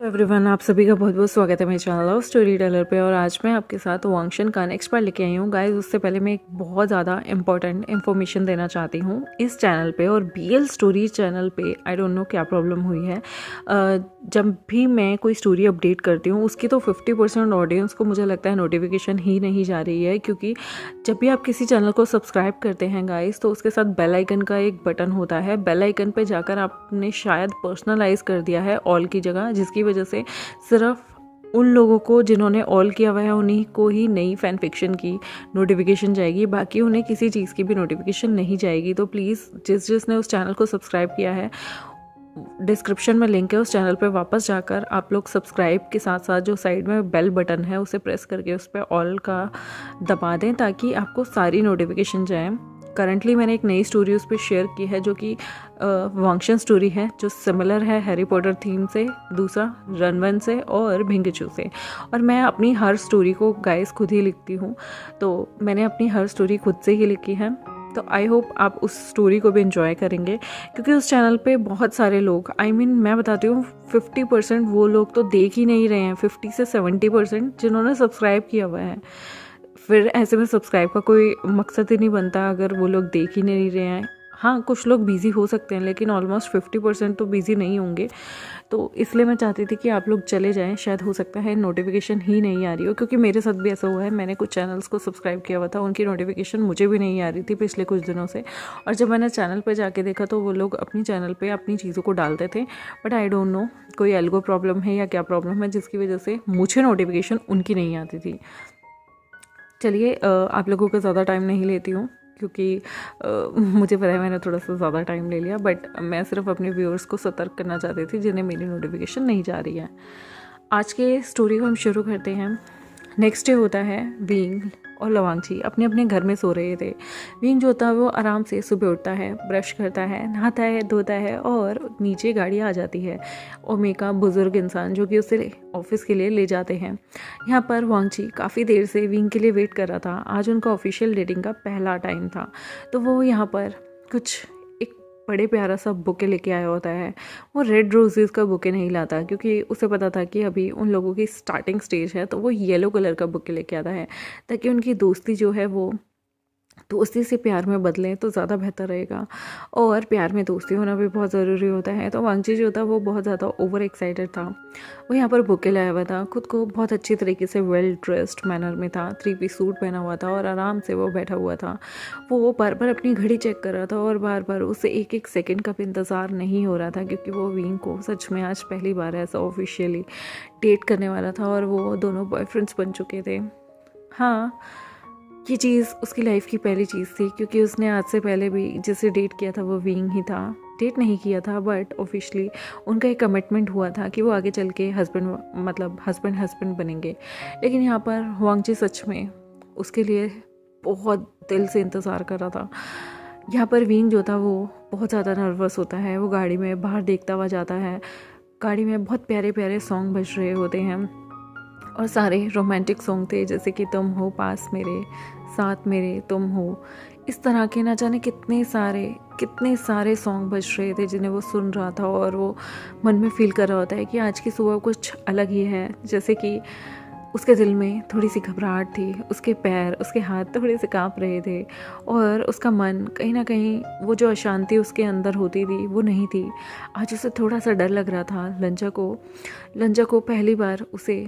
Everyone, आप सभी का बहुत बहुत स्वागत है मेरे चैनल लव स्टोरी टेलर पे। और आज मैं आपके साथ वांगशन का नेक्स्ट पार्ट लेके आई हूँ गाइस। उससे पहले मैं एक बहुत ज़्यादा इंपॉर्टेंट इन्फॉर्मेशन देना चाहती हूँ इस चैनल पे और बीएल स्टोरी चैनल पे। आई डोंट नो क्या प्रॉब्लम हुई है। जब भी मैं कोई स्टोरी अपडेट करती हूँ उसकी तो 50% ऑडियंस को मुझे लगता है नोटिफिकेशन ही नहीं जा रही है, क्योंकि जब भी आप किसी चैनल को सब्सक्राइब करते हैं गाइस तो उसके साथ बेल आइकन का एक बटन होता है। बेल आइकन पे जाकर आपने शायद पर्सनलाइज कर दिया है ऑल की जगह, जिसकी वजह से सिर्फ उन लोगों को जिन्होंने ऑल किया हुआ है उन्हीं को ही नई फैन फिक्शन की नोटिफिकेशन जाएगी, बाकी उन्हें किसी चीज़ की भी नोटिफिकेशन नहीं जाएगी। तो प्लीज़ जिसने उस चैनल को सब्सक्राइब किया है, डिस्क्रिप्शन में लिंक है, उस चैनल पर वापस जाकर आप लोग सब्सक्राइब के साथ साथ जो साइड में बेल बटन है उसे प्रेस करके उस पर ऑल का दबा दें ताकि आपको सारी नोटिफिकेशन जाए। करंटली मैंने एक नई स्टोरी उस पर शेयर की है जो कि वांगशन स्टोरी है, जो सिमिलर है हैरी पॉटर थीम से, दूसरा रनवन से और भिंगचू से। और मैं अपनी हर स्टोरी को गाइस खुद ही लिखती हूँ, तो मैंने अपनी हर स्टोरी खुद से ही लिखी है। तो आई होप आप उस स्टोरी को भी इंजॉय करेंगे, क्योंकि उस चैनल पे बहुत सारे लोग, मैं बताती हूँ 50% वो लोग तो देख ही नहीं रहे हैं, 50 से 70% जिन्होंने सब्सक्राइब किया हुआ है। फिर ऐसे में सब्सक्राइब का कोई मकसद ही नहीं बनता अगर वो लोग देख ही नहीं रहे हैं। हाँ, कुछ लोग बिज़ी हो सकते हैं लेकिन ऑलमोस्ट 50% तो बिज़ी नहीं होंगे। तो इसलिए मैं चाहती थी कि आप लोग चले जाएं। शायद हो सकता है नोटिफिकेशन ही नहीं आ रही हो, क्योंकि मेरे साथ भी ऐसा हुआ है। मैंने कुछ चैनल्स को सब्सक्राइब किया हुआ था, उनकी नोटिफिकेशन मुझे भी नहीं आ रही थी पिछले कुछ दिनों से। और जब मैंने चैनल पर जाके देखा तो वो लोग अपनी चैनल पर अपनी चीज़ों को डालते थे, बट आई डोंट नो कोई एल्गो प्रॉब्लम है या क्या प्रॉब्लम है जिसकी वजह से मुझे नोटिफिकेशन उनकी नहीं आती थी। चलिए, आप लोगों का ज़्यादा टाइम नहीं लेती हूँ, क्योंकि मुझे पता है मैंने थोड़ा सा ज़्यादा टाइम ले लिया, बट मैं सिर्फ अपने व्यूअर्स को सतर्क करना चाहती थी जिन्हें मेरी नोटिफिकेशन नहीं जा रही है। आज के स्टोरी को हम शुरू करते हैं। नेक्स्ट डे होता है। विंग और लवांगची अपने अपने घर में सो रहे थे। विंग जो होता है वो आराम से सुबह उठता है, ब्रश करता है, नहाता है, धोता है और नीचे गाड़ी आ जाती है। ओमेका बुजुर्ग इंसान जो कि उसे ऑफिस के लिए ले जाते हैं। यहाँ पर वांगची काफ़ी देर से विंग के लिए वेट कर रहा था। आज उनका ऑफिशियल डेटिंग का पहला टाइम था, तो वो यहाँ पर कुछ बड़े प्यारा सा बुके लेके आया होता है। वो रेड रोजेस का बुके नहीं लाता, क्योंकि उसे पता था कि अभी उन लोगों की स्टार्टिंग स्टेज है, तो वो येलो कलर का बुके लेके आता है ताकि उनकी दोस्ती जो है वो दोस्ती से प्यार में बदलें तो ज़्यादा बेहतर रहेगा। और प्यार में दोस्ती होना भी बहुत ज़रूरी होता है। तो वांगची जो था वो बहुत ज़्यादा ओवर एक्साइटेड था। वो यहाँ पर बुके लाया हुआ था, खुद को बहुत अच्छी तरीके से वेल ड्रेस्ड मैनर में था, 3 पीस सूट पहना हुआ था और आराम से वो बैठा हुआ था। वो बार बार अपनी घड़ी चेक कर रहा था और बार बार उसे एक एक सेकेंड का भी इंतज़ार नहीं हो रहा था, क्योंकि वो विंग को सच में आज पहली बार ऐसा ऑफिशियली डेट करने वाला था और वो दोनों बॉयफ्रेंड्स बन चुके थे। हाँ, ये चीज़ उसकी लाइफ की पहली चीज़ थी, क्योंकि उसने आज से पहले भी जिसे डेट किया था वो विंग ही था। डेट नहीं किया था, बट ऑफिशियली उनका एक कमिटमेंट हुआ था कि वो आगे चल के हस्बैंड बनेंगे। लेकिन यहाँ पर वांगची सच में उसके लिए बहुत दिल से इंतज़ार कर रहा था। यहाँ पर विंग जो था वो बहुत ज़्यादा नर्वस होता है। वो गाड़ी में बाहर देखता हुआ जाता है। गाड़ी में बहुत प्यारे प्यारे सॉन्ग बज रहे होते हैं और सारे रोमांटिक सॉन्ग थे, जैसे कि तुम हो पास मेरे, साथ मेरे तुम हो। इस तरह के ना जाने कितने सारे सॉन्ग बज रहे थे जिन्हें वो सुन रहा था और वो मन में फील कर रहा होता है कि आज की सुबह कुछ अलग ही है। जैसे कि उसके दिल में थोड़ी सी घबराहट थी, उसके पैर, उसके हाथ थोड़े से काँप रहे थे और उसका मन कहीं ना कहीं, वो जो अशांति उसके अंदर होती थी वो नहीं थी। आज उसे थोड़ा सा डर लग रहा था लंजा को पहली बार उसे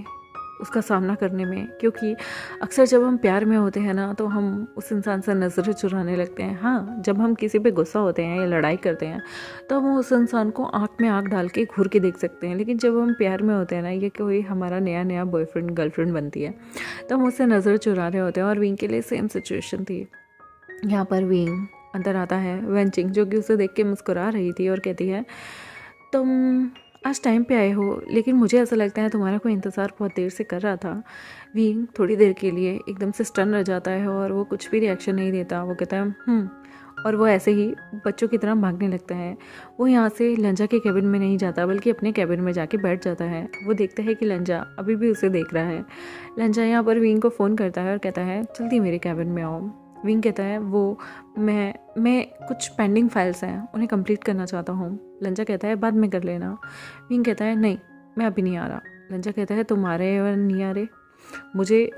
उसका सामना करने में, क्योंकि अक्सर जब हम प्यार में होते हैं ना तो हम उस इंसान से नज़रें चुराने लगते हैं। हाँ, जब हम किसी पे गुस्सा होते हैं या लड़ाई करते हैं तो हम उस इंसान को आँख में आँख डाल के घूर के देख सकते हैं, लेकिन जब हम प्यार में होते हैं ना, ये कोई हमारा नया बॉयफ्रेंड गर्लफ्रेंड बनती है तो हम उससे नज़र चुरा रहे होते हैं। और विंग के लिए सेम सिचुएशन थी। यहाँ पर विंग अंदर आता है। वेंचिंग जो कि उसे देख के मुस्कुरा रही थी और कहती है, तुम आज टाइम पे आए हो, लेकिन मुझे ऐसा लगता है तुम्हारा कोई इंतज़ार बहुत देर से कर रहा था। विंग थोड़ी देर के लिए एकदम से स्टन रह जाता है और वो कुछ भी रिएक्शन नहीं देता। वो कहता है और वो ऐसे ही बच्चों की तरह भागने लगता है। वो यहाँ से लंजा के कैबिन में नहीं जाता, बल्कि अपने कैबिन में जाके बैठ जाता है। वो देखता है कि लंजा अभी भी उसे देख रहा है। लंजा यहाँ पर विंग को फ़ोन करता है और कहता है, जल्दी मेरे कैबिन में आओ। विंग कहता है, वो मैं कुछ पेंडिंग फाइल्स हैं, उन्हें कंप्लीट करना चाहता हूँ। लंजा कहता है, बाद में कर लेना। विंग कहता है, नहीं, मैं अभी नहीं आ रहा। लंजा कहता है तुम आ रहे हो या नहीं आ रहे, मुझे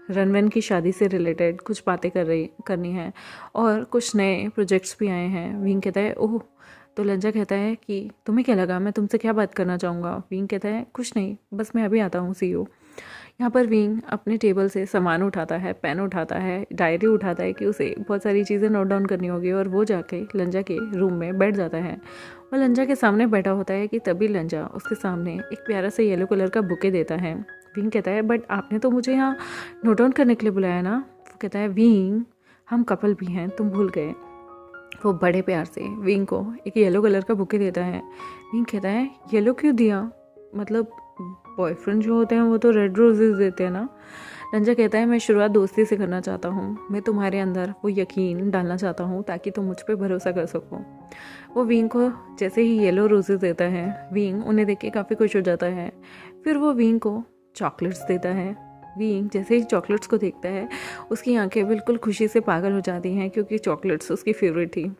रणवन की शादी से रिलेटेड कुछ बातें करनी है और कुछ नए प्रोजेक्ट्स भी आए हैं। विंग कहता है ओह। तो लंजा कहता है कि तुम्हें क्या लगा, मैं तुमसे क्या बात करना चाहूँगा। विंग कहता है कुछ नहीं, बस मैं अभी आता हूँ, सी यू। यहाँ पर विंग अपने टेबल से सामान उठाता है, पेन उठाता है, डायरी उठाता है कि उसे बहुत सारी चीज़ें नोट डाउन करनी होगी, और वो जाके लंजा के रूम में बैठ जाता है और लंजा के सामने बैठा होता है कि तभी लंजा उसके सामने एक प्यारा सा येलो कलर का बुके देता है। विंग कहता है बट आपने तो मुझे यहाँ नोट डाउन करने के लिए बुलाया ना। वो कहता है विंग हम कपल भी हैं, तुम भूल गए। वो बड़े प्यार से विंग को एक येलो कलर का बुके देता है। विंग कहता है येलो क्यों दिया, मतलब बॉयफ्रेंड जो होते हैं वो तो रेड रोजेस देते हैं ना। लंजा कहता है मैं शुरुआत दोस्ती से करना चाहता हूँ, मैं तुम्हारे अंदर वो यकीन डालना चाहता हूँ ताकि तुम मुझ पर भरोसा कर सको। वो विंग को जैसे ही येलो रोजेस देता है, विंग उन्हें देख के काफ़ी खुश हो जाता है। फिर वो विंग को चॉकलेट्स देता है। विंग जैसे ही चॉकलेट्स को देखता है उसकी आंखें बिल्कुल खुशी से पागल हो जाती हैं क्योंकि चॉकलेट्स उसकी फेवरेट थी।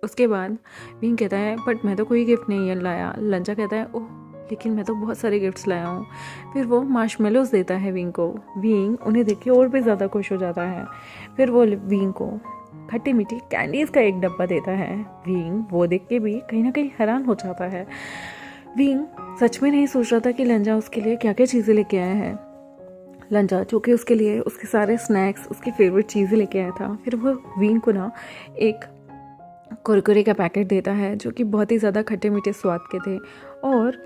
उसके बाद विंग कहता है बट मैं तो कोई गिफ्ट नहीं लाया। लंजा कहता है ओह लेकिन मैं तो बहुत सारे गिफ्ट्स लाया हूँ। फिर वो मार्शमेलोस देता है विंग को। विंग उन्हें देख के और भी ज़्यादा खुश हो जाता है। फिर वो विंग को खट्टी मीठी कैंडीज़ का एक डब्बा देता है। विंग वो देख के भी कहीं ना कहीं हैरान हो जाता है। विंग सच में नहीं सोच रहा था कि लंजा उसके लिए क्या क्या चीज़ें लेके आया है। लंजा जो कि उसके लिए उसके सारे स्नैक्स, उसकी फेवरेट चीज़ें लेके आया था। फिर वो विंग को ना एक कुरकुरे का पैकेट देता है जो कि बहुत ही ज़्यादा खट्टे मीठे स्वाद के थे और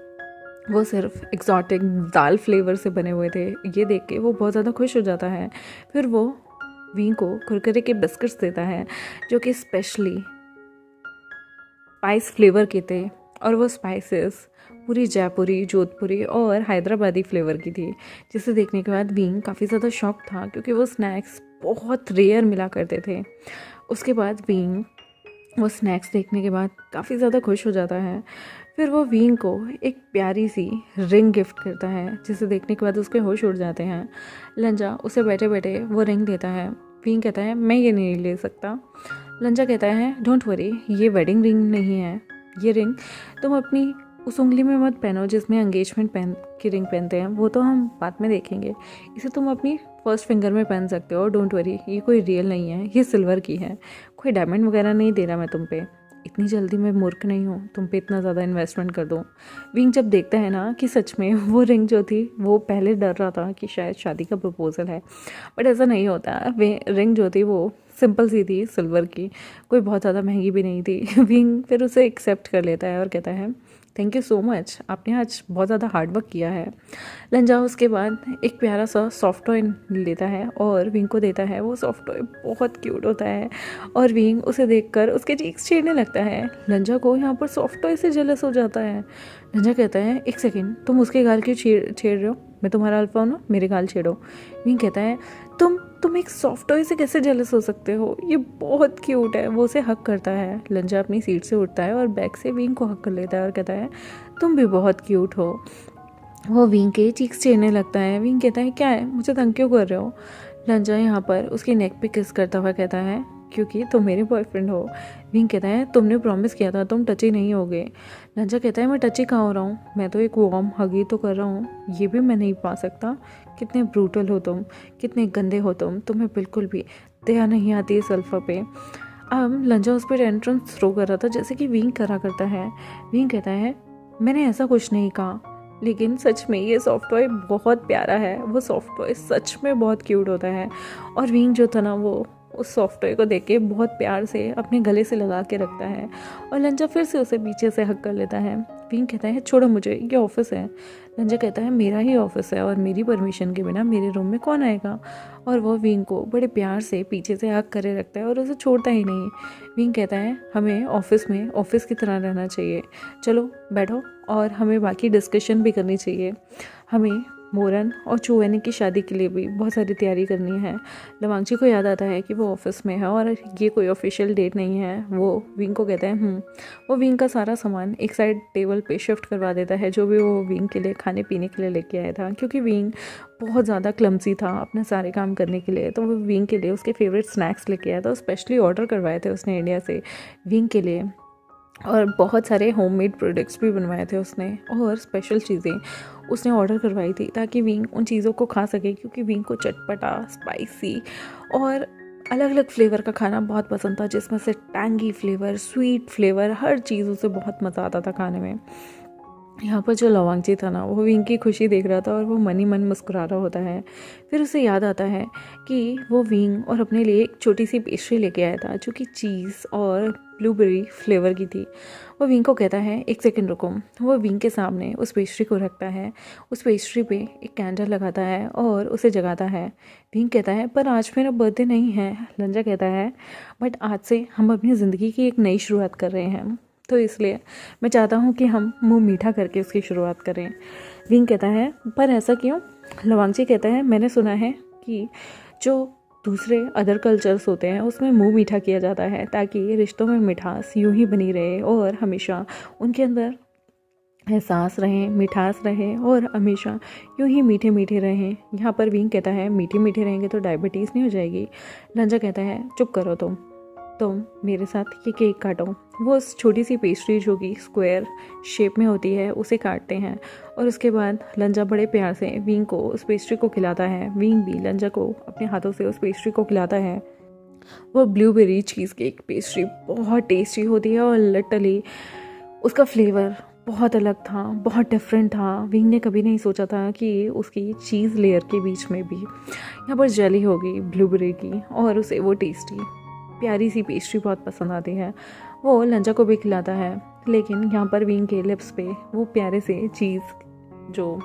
वो सिर्फ एक्जॉटिक दाल फ्लेवर से बने हुए थे। ये देख के वो बहुत ज़्यादा खुश हो जाता है। फिर वो विंग को कुरकुरे के बिस्किट्स देता है जो कि स्पेशली स्पाइस फ्लेवर के थे और वो स्पाइसेस पूरी जयपुरी, जोधपुरी और हैदराबादी फ्लेवर की थी, जिसे देखने के बाद विंग काफ़ी ज़्यादा शॉक था क्योंकि वो स्नैक्स बहुत रेयर मिला करते थे। उसके बाद विंग वो स्नैक्स देखने के बाद काफ़ी ज़्यादा खुश हो जाता है। फिर वो विंग को एक प्यारी सी रिंग गिफ्ट करता है जिसे देखने के बाद उसके होश उड़ जाते हैं। लंजा उसे बैठे बैठे वो रिंग देता है। विंग कहता है मैं ये नहीं ले सकता। लंजा कहता है डोंट वरी, ये वेडिंग रिंग नहीं है, ये रिंग तुम अपनी उस उंगली में मत पहनो जिसमें एंगेजमेंट की रिंग पहनते हैं, वो तो हम बाद में देखेंगे। इसे तुम अपनी फर्स्ट फिंगर में पहन सकते हो। डोंट वरी, ये कोई रियल नहीं है, ये सिल्वर की है, कोई डायमंड वगैरह नहीं दे रहा मैं तुम पे। इतनी जल्दी मैं मूर्ख नहीं हूँ तुम पे इतना ज़्यादा इन्वेस्टमेंट कर दूँ। विंग जब देखता है ना कि सच में वो रिंग जो थी, वो पहले डर रहा था कि शायद शादी का प्रपोजल है, बट ऐसा नहीं होता। वे रिंग जो थी वो सिंपल सी थी, सिल्वर की, कोई बहुत ज़्यादा महंगी भी नहीं थी। विंग फिर उसे एक्सेप्ट कर लेता है और कहता है थैंक यू सो मच, आपने आज बहुत ज़्यादा हार्ड वर्क किया है। लंजा उसके बाद एक प्यारा सा सॉफ्ट टॉय लेता है और विंग को देता है। वो सॉफ्ट टॉय बहुत क्यूट होता है और विंग उसे देखकर उसके चीक्स छेड़ने लगता है। लंजा को यहाँ पर सॉफ्ट टॉय से जेलस हो जाता है। लंजा कहता है एक सेकेंड, तुम उसके गाल क्यों छेड़ रहे हो, मैं तुम्हारा अल्फा हूँ ना, मेरे गाल छेड़ो। विंग कहता है तुम एक सॉफ्ट टॉय से कैसे जेलस हो सकते हो, ये बहुत क्यूट है। वो उसे हक करता है। लंजा अपनी सीट से उठता है और बैक से विंग को हक कर लेता है और कहता है तुम भी बहुत क्यूट हो। वो विंग के चीक्स छेड़ने लगता है। विंग कहता है क्या है, मुझे तंग क्यों कर रहे हो। लंजा यहाँ पर उसकी नेक पे किस करता हुआ कहता है क्योंकि तुम मेरे बॉयफ्रेंड हो। विंग कहता है तुमने प्रॉमिस किया था तुम टची नहीं होगे। लंजा कहता है मैं टची कहाँ हो रहा हूँ, मैं तो एक वार्म हग ही तो कर रहा हूँ, ये भी मैं नहीं पा सकता। कितने ब्रूटल हो तुम, कितने गंदे हो तुम, तुम्हें बिल्कुल भी दया नहीं आती है अल्फा पे। अब लंजा उस पर एंट्रेंस थ्रो कर रहा था जैसे कि विंग करा करता है। विंग कहता है मैंने ऐसा कुछ नहीं कहा, लेकिन सच में ये सॉफ्ट टॉय बहुत प्यारा है, वो सॉफ्ट टॉय सच में बहुत क्यूट होता है। और विंग जो था ना वो उस सॉफ्ट टॉय को देख के बहुत प्यार से अपने गले से लगा के रखता है और लंजा फिर से उसे पीछे से हक कर लेता है। विंग कहता है छोड़ो मुझे, ये ऑफिस है। लंजा कहता है मेरा ही ऑफिस है और मेरी परमिशन के बिना मेरे रूम में कौन आएगा। और वो विंग को बड़े प्यार से पीछे से हक करे रखता है और उसे छोड़ता ही नहीं। विंग कहता है हमें ऑफिस में ऑफिस की तरह रहना चाहिए, चलो बैठो और हमें बाकी डिस्कशन भी करनी चाहिए। हमें मोरन और चुवेनी की शादी के लिए भी बहुत सारी तैयारी करनी है। लवांगची को याद आता है कि वो ऑफिस में है और ये कोई ऑफिशियल डेट नहीं है। वो विंग को कहता है वो विंग का सारा सामान एक साइड टेबल पे शिफ्ट करवा देता है जो भी वो विंग के लिए खाने पीने के लिए लेके आया था, क्योंकि विंग बहुत ज़्यादा क्लमसी था अपने सारे काम करने के लिए। तो वो विंग के लिए उसके फेवरेट स्नैक्स लेके आया था, स्पेशली ऑर्डर करवाए थे उसने इंडिया से विंग के लिए। और बहुत सारे होममेड प्रोडक्ट्स भी बनवाए थे उसने, और स्पेशल चीज़ें उसने ऑर्डर करवाई थी ताकि विंग उन चीज़ों को खा सके, क्योंकि विंग को चटपटा, स्पाइसी और अलग अलग फ्लेवर का खाना बहुत पसंद था, जिसमें से टैंगी फ्लेवर, स्वीट फ्लेवर, हर चीज़ उसे बहुत मज़ा आता था खाने में। यहाँ पर जो लवांगची था ना, वो विंग की खुशी देख रहा था और वो मन ही मन मुस्कुरा रहा होता है। फिर उसे याद आता है कि वो विंग और अपने लिए एक छोटी सी पेस्ट्री लेके आया था जो कि चीज़ और ब्लूबेरी फ्लेवर की थी। वो विंग को कहता है, एक सेकंड रुको। वो विंग के सामने उस पेस्ट्री को रखता है, उस पेस्ट्री पे एक कैंडल लगाता है और उसे जगाता है। विंग कहता है, पर आज मेरा बर्थडे नहीं है। लंजा कहता है, बट आज से हम अपनी ज़िंदगी की एक नई शुरुआत कर रहे हैं, तो इसलिए मैं चाहता हूँ कि हम मुंह मीठा करके उसकी शुरुआत करें। विंग कहता है, पर ऐसा क्यों? लवांगची कहता है, मैंने सुना है कि जो दूसरे अदर कल्चर्स होते हैं उसमें मुंह मीठा किया जाता है ताकि रिश्तों में मिठास यूं ही बनी रहे और हमेशा उनके अंदर एहसास रहे, मिठास रहे और हमेशा यूं ही मीठे मीठे रहें। यहाँ पर विंग कहता है, मीठे मीठे रहेंगे तो डायबिटीज़ नहीं हो जाएगी? लंजा कहता है, चुप करो तुम मेरे साथ ये केक काटो। वो उस छोटी सी पेस्ट्री जो कि स्क्वायर शेप में होती है उसे काटते हैं और उसके बाद लंजा बड़े प्यार से विंग को उस पेस्ट्री को खिलाता है। विंग भी लंजा को अपने हाथों से उस पेस्ट्री को खिलाता है। वो ब्लूबेरी चीज़ केक पेस्ट्री बहुत टेस्टी होती है और लिटरली उसका फ्लेवर बहुत अलग था, बहुत डिफरेंट था। विंग ने कभी नहीं सोचा था कि उसकी चीज़ लेयर के बीच में भी यहाँ पर जेली होगी ब्लूबेरी की, और उसे वो टेस्टी प्यारी सी पेस्ट्री बहुत पसंद आती है। वो लंजा को भी खिलाता है, लेकिन यहाँ पर विंग के लिप्स पे वो प्यारे से चीज़, जो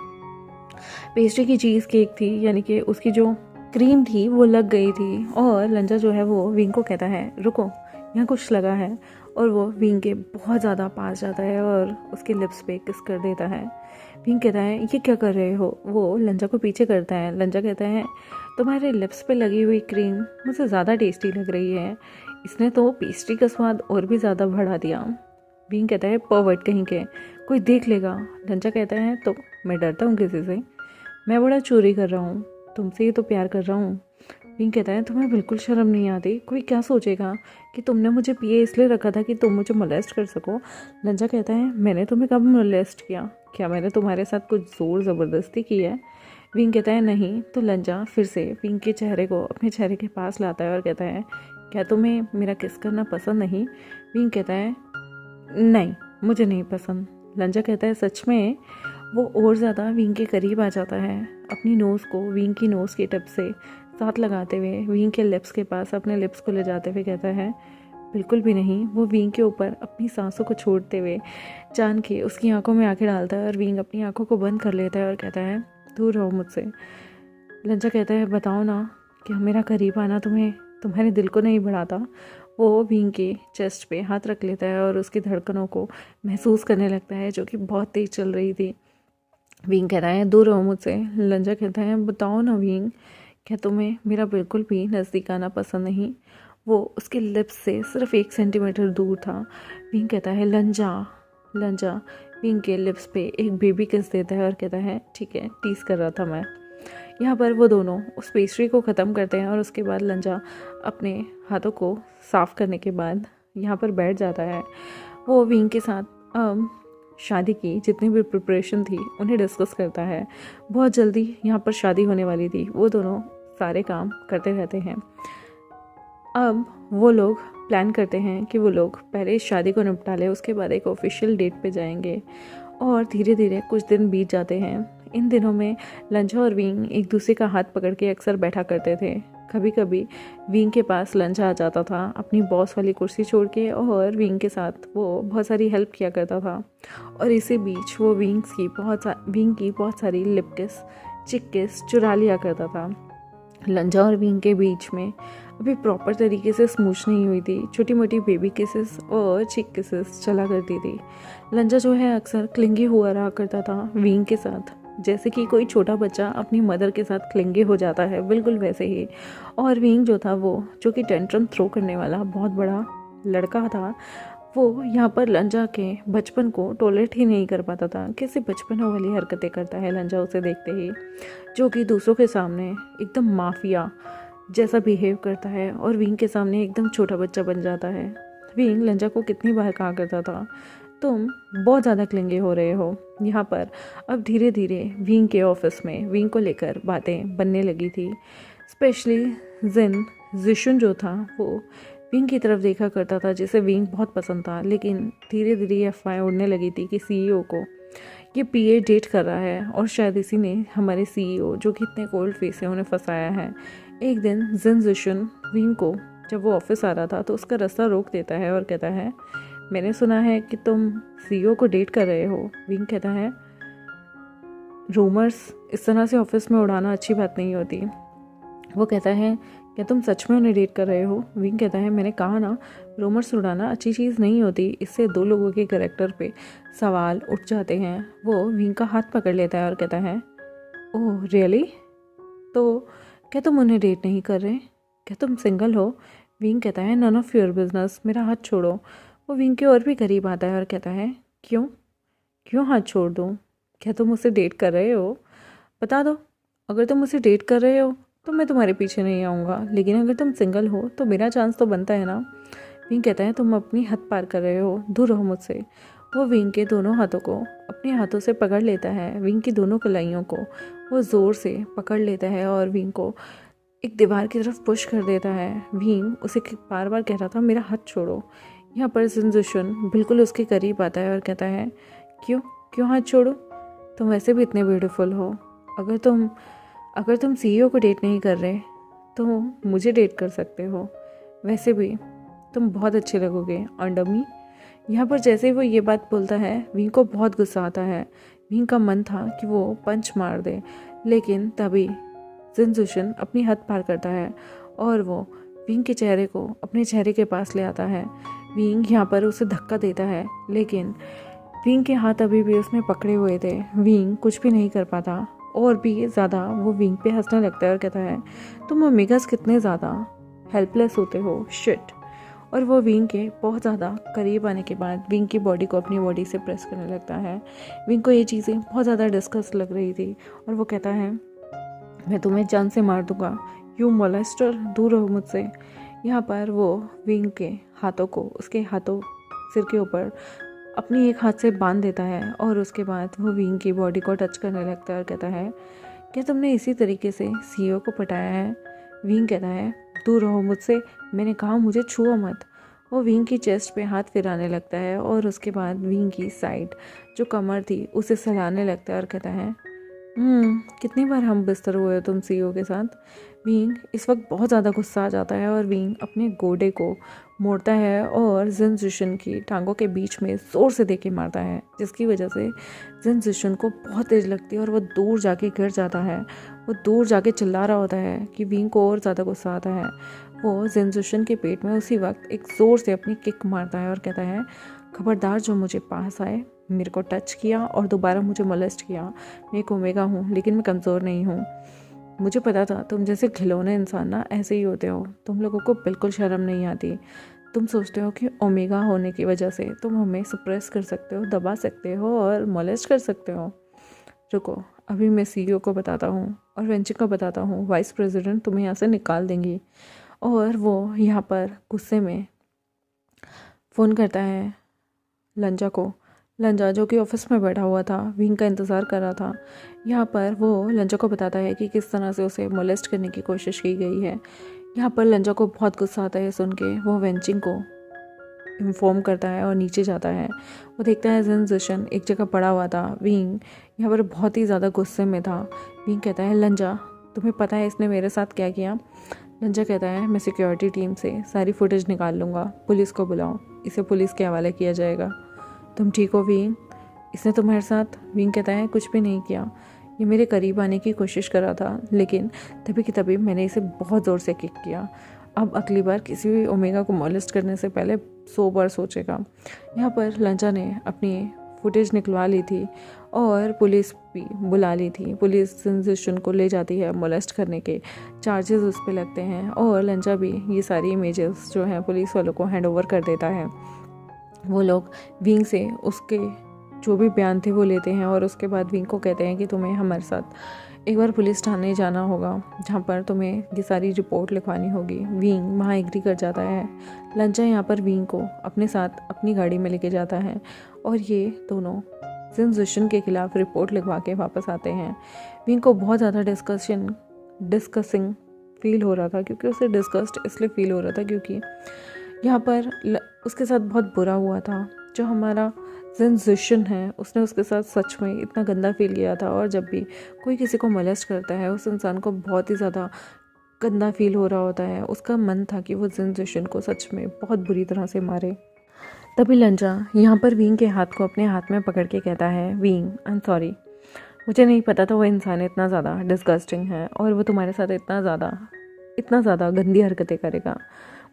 पेस्ट्री की चीज़ केक थी यानी कि उसकी जो क्रीम थी वो लग गई थी। और लंजा जो है वो विंग को कहता है, रुको यहाँ कुछ लगा है, और वो विंग के बहुत ज़्यादा पास जाता है और उसके लिप्स पे किस कर देता है। विंग कहता है, ये क्या कर रहे हो? वो लंजा को पीछे करता है। लंजा कहता है, तुम्हारे लिप्स पे लगी हुई क्रीम मुझे ज़्यादा टेस्टी लग रही है, इसने तो पेस्ट्री का स्वाद और भी ज़्यादा बढ़ा दिया। विंग कहता है, परवर्ट कहीं के, कोई देख लेगा। लंजा कहता है, तो मैं डरता हूँ किसी से? मैं बड़ा चोरी कर रहा हूँ, तुमसे ही तो प्यार कर रहा हूँ। विंग कहता है, तुम्हें बिल्कुल शर्म नहीं आती? कोई क्या सोचेगा कि तुमने मुझे पिए इसलिए रखा था कि तुम मुझे मोलेस्ट कर सको? लंजा कहता है, मैंने तुम्हें कब मोलेस्ट किया? क्या मैंने तुम्हारे साथ कुछ ज़ोर ज़बरदस्ती की है? विंग कहता है, नहीं। तो लंजा फिर से विंग के चेहरे को अपने चेहरे के पास लाता है और कहता है, क्या तुम्हें मेरा किस करना पसंद नहीं? विंग कहता है, नहीं मुझे नहीं पसंद। लंजा कहता है, सच में? वो और ज़्यादा विंग के करीब आ जाता है, अपनी नोज़ को विंग की नोज़ की टिप से साथ लगाते हुए विंग के लिप्स के पास अपने लिप्स को ले जाते हुए कहता है, बिल्कुल भी नहीं। वो विंग के ऊपर अपनी सांसों को छोड़ते हुए जान के उसकी आंखों में आंखें डालता है और विंग अपनी आंखों को बंद कर लेता है और कहता है, दूर रहो मुझसे। लंजा कहता है, बताओ ना, क्या मेरा करीब आना तुम्हारे दिल को नहीं बढ़ाता? वो विंग के चेस्ट पे हाथ रख लेता है और उसकी धड़कनों को महसूस करने लगता है जो कि बहुत तेज़ चल रही थी। विंग कहता है, दूर रहो मुझसे। लंजा कहता है, बताओ ना विंग, क्या तुम्हें मेरा बिल्कुल भी नज़दीक आना पसंद नहीं? वो उसके लिप्स से सिर्फ 1 सेंटीमीटर दूर था। विंग कहता है, लंजा विंग के लिप्स पे एक बेबी किस देता है और कहता है, ठीक है, टीज कर रहा था मैं। यहाँ पर वो दोनों उस पेस्ट्री को ख़त्म करते हैं और उसके बाद लंजा अपने हाथों को साफ़ करने के बाद यहाँ पर बैठ जाता है। वो विंग के साथ शादी की जितनी भी प्रिपरेशन थी उन्हें डिस्कस करता है। बहुत जल्दी यहाँ पर शादी होने वाली थी, वो दोनों सारे काम करते रहते हैं। अब वो लोग प्लान करते हैं कि वो लोग पहले इस शादी को निपटा लें, उसके बाद एक ऑफिशियल डेट पे जाएंगे। और धीरे धीरे कुछ दिन बीत जाते हैं। इन दिनों में लंजा और विंग एक दूसरे का हाथ पकड़ के अक्सर बैठा करते थे। कभी कभी विंग के पास लंजा आ जाता था अपनी बॉस वाली कुर्सी छोड़ के, और विंग के साथ वो बहुत सारी हेल्प किया करता था। और इसी बीच वो विंग की बहुत सारी लिप किस, चिक किस चुरा लिया करता था। लंजा और विंग के बीच में अभी प्रॉपर तरीके से स्मूच नहीं हुई थी। छोटी मोटी बेबी किसेस और चिक किसेस चला करती थी। लंजा जो है अक्सर क्लिंगी हुआ रहा करता था विंग के साथ, जैसे कि कोई छोटा बच्चा अपनी मदर के साथ क्लिंगी हो जाता है, बिल्कुल वैसे ही। और विंग जो था, वो जो कि टेंट्रम थ्रो करने वाला बहुत बड़ा लड़का था, वो यहाँ पर लंजा के बचपन को टॉलरेट ही नहीं कर पाता था। कैसे बचपनों वाली हरकतें करता है लंजा उसे देखते ही, जो कि दूसरों के सामने एकदम माफिया जैसा बिहेव करता है और विंग के सामने एकदम छोटा बच्चा बन जाता है। विंग लंजा को कितनी बार कहा करता था, तुम बहुत ज़्यादा क्लिंगी हो रहे हो। यहाँ पर अब धीरे धीरे विंग के ऑफिस में विंग को लेकर बातें बनने लगी थी। स्पेशली जिन जिशुन जो था वो विंग की तरफ देखा करता था, जिसे विंग बहुत पसंद था। लेकिन धीरे धीरे ये अफवाहें उड़ने लगी थी कि सीईओ को ये पीए डेट कर रहा है और शायद इसी ने हमारे सीईओ जो कि इतने कोल्ड फेस है उन्हें फंसाया है। एक दिन जिन जिशुन विंग को जब वो ऑफिस आ रहा था तो उसका रास्ता रोक देता है और कहता है, मैंने सुना है कि तुम सीईओ को डेट कर रहे हो। विंग कहता है, रूमर्स इस तरह से ऑफिस में उड़ाना अच्छी बात नहीं होती। वो कहता है, क्या तुम सच में उन्हें डेट कर रहे हो? विंग कहता है, मैंने कहा ना, रूमर्स उड़ाना अच्छी चीज़ नहीं होती, इससे दो लोगों के कैरेक्टर पे सवाल उठ जाते हैं। वो विंग का हाथ पकड़ लेता है और कहता है, ओह रियली? तो क्या तुम उन्हें डेट नहीं कर रहे? क्या तुम सिंगल हो? विंग कहता है, नन ऑफ योर बिजनेस, मेरा हाथ छोड़ो। वो विंग के और भी करीब आता है और कहता है, क्यों हाथ छोड़ दूँ? क्या तुम उसे डेट कर रहे हो? बता दो, अगर तुम उसे डेट कर रहे हो तो मैं तुम्हारे पीछे नहीं आऊँगा, लेकिन अगर तुम सिंगल हो तो मेरा चांस तो बनता है ना। विंग कहता है, तुम अपनी हद पार कर रहे हो, दूर रहो मुझसे। वो विंग के दोनों हाथों को अपने हाथों से पकड़ लेता है, विंग की दोनों कलाइयों को वो ज़ोर से पकड़ लेता है और विंग को एक दीवार की तरफ पुश कर देता है। विंग उसे बार बार कह रहा था, मेरा हाथ छोड़ो। यहाँ पर जिन जिशुन बिल्कुल उसके करीब आता है और कहता है, क्यों हाथ छोड़ो? तुम वैसे भी इतने ब्यूटीफुल हो। अगर तुम सीईओ को डेट नहीं कर रहे तो मुझे डेट कर सकते हो। वैसे भी तुम बहुत अच्छे लगोगे अंडर मी। यहाँ पर जैसे ही वो ये बात बोलता है विंग को बहुत गुस्सा आता है। विंग का मन था कि वो पंच मार दे, लेकिन तभी जिन जिशुन अपनी हद पार करता है और वो विंग के चेहरे को अपने चेहरे के पास ले आता है। विंग यहाँ पर उसे धक्का देता है, लेकिन विंग के हाथ अभी भी उसने पकड़े हुए थे। विंग कुछ भी नहीं कर पाता और भी ज़्यादा वो विंग पे हंसने लगता है और कहता है, तुम ओमेगास कितने ज़्यादा हेल्पलेस होते हो, शिट। और वो विंग के बहुत ज़्यादा करीब आने के बाद विंग की बॉडी को अपनी बॉडी से प्रेस करने लगता है। विंग को ये चीज़ें बहुत ज़्यादा डिस्कस लग रही थी और वो कहता है, मैं तुम्हें जान से मार दूंगा, यू मोलेस्टर, दूर रहो मुझसे। यहाँ पर वो विंग के हाथों को उसके हाथों सिर के ऊपर अपनी एक हाथ से बांध देता है और उसके बाद वो विंग की बॉडी को टच करने लगता है और कहता है, क्या तुमने इसी तरीके से सीईओ को पटाया है? विंग कहता है, दूर रहो मुझसे, मैंने कहा मुझे छुओ मत। वो विंग की चेस्ट पे हाथ फिराने लगता है और उसके बाद विंग की साइड जो कमर थी उसे सहलाने लगता है और कहता है, कितनी बार हम बिस्तर हुए हो तुम सीईओ के साथ? विंग इस वक्त बहुत ज़्यादा गुस्सा आ जाता है और विंग अपने गोडे को मोड़ता है और जिन जिशुन की टांगों के बीच में ज़ोर से दे के मारता है, जिसकी वजह से जिन जिशुन को बहुत तेज़ लगती है और वो दूर जाके गिर जाता है। वो दूर जाके चिल्ला रहा होता है कि विंग को और ज़्यादा गुस्सा आता है। वो जिन जिशुन के पेट में उसी वक्त एक ज़ोर से अपनी किक मारता है और कहता है, खबरदार जो मुझे पास आए, मेरे को टच किया और दोबारा मुझे मोलेस्ट किया। मैं एक ओमेगा हूँ, लेकिन मैं कमज़ोर नहीं हूँ। मुझे पता था तुम जैसे खिलौने इंसान ना ऐसे ही होते हो। तुम लोगों को बिल्कुल शर्म नहीं आती। तुम सोचते हो कि ओमेगा होने की वजह से तुम हमें सप्रेस कर सकते हो, दबा सकते हो और मोलेस्ट कर सकते हो। रुको, अभी मैं सीईओ को बताता हूँ और वेंची को बताता हूँ, वाइस प्रेसिडेंट तुम्हें यहाँ से निकाल देंगी। और वो यहाँ पर गुस्से में फ़ोन करता है लंजा को। लंजा जो कि ऑफिस में बैठा हुआ था, विंग का इंतज़ार कर रहा था। यहाँ पर वो लंजा को बताता है कि किस तरह से उसे मोलेस्ट करने की कोशिश की गई है। यहाँ पर लंजा को बहुत गुस्सा आता है सुन के। वो वेंचिंग को इन्फॉर्म करता है और नीचे जाता है। वो देखता है जिन जिशुन एक जगह पड़ा हुआ था। विंग यहाँ पर बहुत ही ज़्यादा गुस्से में था। विंग कहता है, लंजा तुम्हें पता है इसने मेरे साथ क्या किया? लंजा कहता है, मैं सिक्योरिटी टीम से सारी फुटेज निकाल लूँगा, पुलिस को बुलाओ, इसे पुलिस के हवाले किया जाएगा। तुम ठीक हो विंग? इसने तुम्हारे साथ? विंग कहता है, कुछ भी नहीं किया, ये मेरे करीब आने की कोशिश कर रहा था, लेकिन तभी की तभी मैंने इसे बहुत ज़ोर से किक किया। अब अगली बार किसी भी ओमेगा को मॉलेस्ट करने से पहले 100 बार सोचेगा। यहाँ पर लंजा ने अपनी फुटेज निकलवा ली थी और पुलिस भी बुला ली थी। पुलिस जिन जिशुन को ले जाती है, मोलेस्ट करने के चार्जेस उस पर लगते हैं और लंजा भी ये सारी इमेजेस जो हैं पुलिस वालों को हैंड ओवर कर देता है। वो लोग विंग से उसके जो भी बयान थे वो लेते हैं और उसके बाद विंग को कहते हैं कि तुम्हें हमारे साथ एक बार पुलिस थाने जाना होगा, जहाँ पर तुम्हें ये सारी रिपोर्ट लिखवानी होगी। विंग वहाँ एग्री कर जाता है। लंजा यहाँ पर विंग को अपने साथ अपनी गाड़ी में लेके जाता है और ये दोनों जिन जिशन के खिलाफ रिपोर्ट लिखवा के वापस आते हैं। विंग को बहुत ज़्यादा डिस्कसिंग फील हो रहा था, क्योंकि उसे डिस्कस्ड इसलिए फील हो रहा था क्योंकि यहाँ पर उसके साथ बहुत बुरा हुआ था। जो हमारा जिशन है उसने उसके साथ सच में इतना गंदा फील किया था, और जब भी कोई किसी को मोलेस्ट करता है उस इंसान को बहुत ही ज़्यादा गंदा फील हो रहा होता है। उसका मन था कि वो जिशन को सच में बहुत बुरी तरह से मारे। तभी लंजा यहाँ पर विंग के हाथ को अपने हाथ में पकड़ के कहता है, विंग आई एम सॉरी, मुझे नहीं पता था वो इंसान इतना ज़्यादा डिस्गस्टिंग है और वो तुम्हारे साथ इतना ज़्यादा गंदी हरकतें करेगा।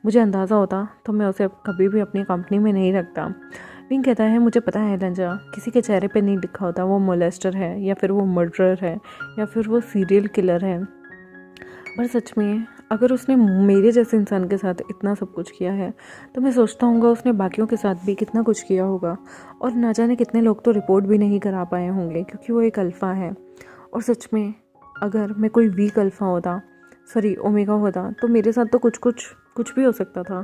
मुझे अंदाज़ा होता तो मैं उसे कभी भी अपनी कंपनी में नहीं रखता। विंग कहता है, मुझे पता है लंजा, किसी के चेहरे पे नहीं लिखा होता वो मोलेस्टर है या फिर वो मर्डरर है या फिर वो सीरियल किलर है, पर सच में अगर उसने मेरे जैसे इंसान के साथ इतना सब कुछ किया है तो मैं सोचता हूँगा उसने बाकियों के साथ भी कितना कुछ किया होगा, और ना जाने कितने लोग तो रिपोर्ट भी नहीं करा पाए होंगे क्योंकि वो एक अल्फ़ा है। और सच में अगर मैं कोई वीक अल्फ़ा होता, ओमेगा होता, तो मेरे साथ तो कुछ भी हो सकता था।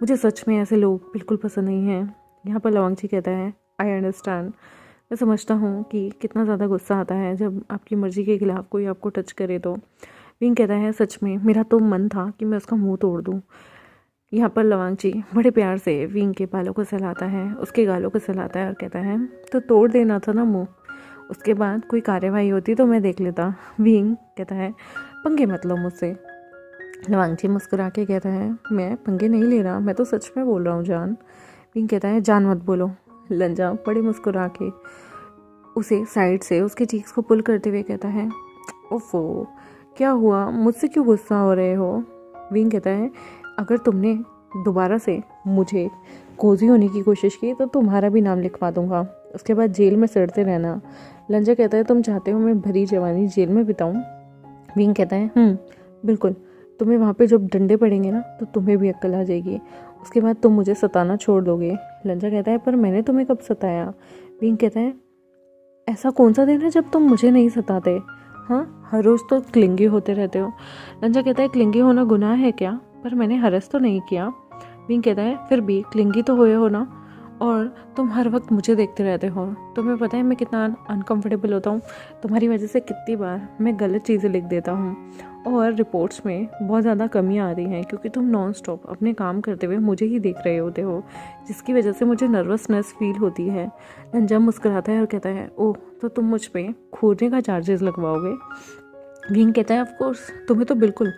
मुझे सच में ऐसे लोग बिल्कुल पसंद नहीं हैं। यहाँ पर लवांगची कहता है, आई अंडरस्टैंड, मैं समझता हूँ कि कितना ज़्यादा गुस्सा आता है जब आपकी मर्ज़ी के खिलाफ़ कोई आपको टच करे तो। विंग कहता है, सच में मेरा तो मन था कि मैं उसका मुंह तोड़ दूँ। यहाँ पर लवांगची बड़े प्यार से विंग के बालों को सहलाता है, उसके गालों को सहलाता है और कहता है, तो तोड़ देना था ना मुंह, उसके बाद कोई कार्यवाही होती तो मैं देख लेता। विंग कहता है, पंगे मत लो मुझसे। लवांगची मुस्कुरा के कहता है, मैं पंगे नहीं ले रहा, मैं तो सच में बोल रहा हूँ जान। विंग कहता है, जान मत बोलो। लंजा बड़ी मुस्कुरा के उसे साइड से उसके चीक्स को पुल करते हुए कहता है, ओफो क्या हुआ, मुझसे क्यों गुस्सा हो रहे हो? विंग कहता है, अगर तुमने दोबारा से मुझे कोजी होने की कोशिश की तो तुम्हारा भी नाम लिखवा दूंगा, उसके बाद जेल में सड़ते रहना। लंजा कहता है, तुम चाहते हो मैं भरी जवानी जेल में बिताऊं? विंग कहता है, बिल्कुल, तुम्हें वहाँ पे जब डंडे पड़ेंगे ना तो तुम्हें भी अक्ल आ जाएगी, उसके बाद तुम मुझे सताना छोड़ दोगे। लंजा कहता है, पर मैंने तुम्हें कब सताया? विंग कहता है, ऐसा कौन सा दिन है जब तुम मुझे नहीं सताते? हाँ, हर रोज़ तो क्लिंगी होते रहते हो। लंजा कहता है, क्लिंगी होना गुनाह है क्या? पर मैंने हरस तो नहीं किया। विंग कहता है, फिर भी क्लिंगी तो हुए हो ना, और तुम हर वक्त मुझे देखते रहते हो। तुम्हें पता है मैं कितना अनकंफर्टेबल होता हूँ, तुम्हारी वजह से कितनी बार मैं गलत चीज़ें लिख देता हूँ और रिपोर्ट्स में बहुत ज़्यादा कमियाँ आ रही हैं क्योंकि तुम नॉन स्टॉप अपने काम करते हुए मुझे ही देख रहे होते हो, जिसकी वजह से मुझे नर्वसनेस फील होती है। लंजा मुस्कुराता है और कहता है, ओह, तो तुम मुझ पर खोदने का चार्जेस लगवाओगे? विंग कहता है, ऑफ कोर्स, तुम्हें तो बिल्कुल